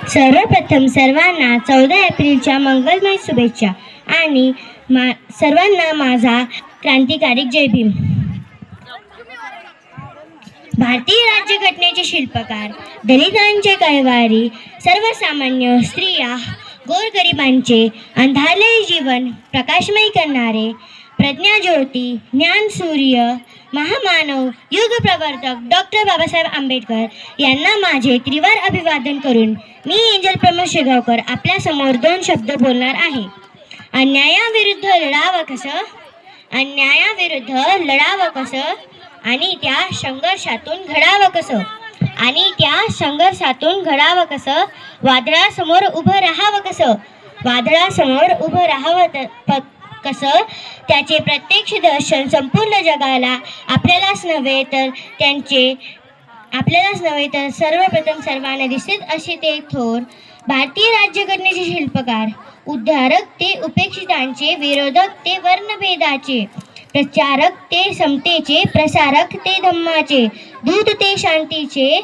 सर्वप्रथम सर्वांना 14 एप्रिलच्या मंगलमय शुभेच्छा आणि सर्वांना माझा क्रांतिकारी जय भीम. भारतीय राज्यघटनेचे शिल्पकार, दलितांचे कैवारी, सर्वसामान्य स्त्रिया, गोरगरिबांचे अंधारलेले जीवन प्रकाशमय करणारे प्रज्ञाज्योती, ज्ञानसूर्य, महामानव, युगप्रवर्तक डॉक्टर बाबासाहेब आंबेडकर यांना माझे त्रिवार अभिवादन करून मी एंजल प्रमोद शेगावकर आपल्या समोर 2 शब्द बोलणार आहे. अन्यायाविरुद्ध लढावं कसं, अन्यायाविरुद्ध लढावं कसं आणि त्या संघर्षातून घडावं कसं, आणि त्या संघर्षातून घडावं कसं, वादळासमोर उभं राहावं कसं, वादळासमोर उभं राहावं कसं, त्याचे प्रत्यक्ष दर्शन संपूर्ण जगाला आपल्यालाच नव्हे तर सर्वप्रथम सर्वांना दिसत असे ते थोर भारतीय राज्यघटनेचे शिल्पकार, उद्धारक ते उपेक्षितांचे, विरोधक ते वर्णभेदाचे, प्रचारक ते समतेचे, प्रसारक ते धम्माचे, दूत ते शांतीचे,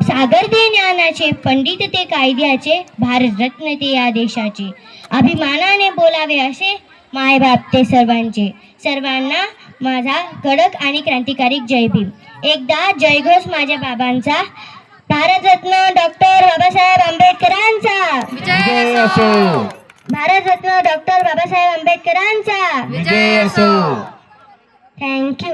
सागर ते ज्ञानाचे, पंडित ते कायद्याचे, भारतरत्न ते या देशाचे, अभिमानाने बोलावे असे मायबाप ते सर्वांचे. सर्वांना माझा कडक आणि क्रांतिकारी जय भीम. एकदा जयघोष माझ्या बाबांचा, भारतरत्न डॉक्टर बाबासाहेब आंबेडकरांचा विजय असो. भारतरत्न डॉक्टर बाबासाहेब आंबेडकरांचा विजय असो. थँक्यू.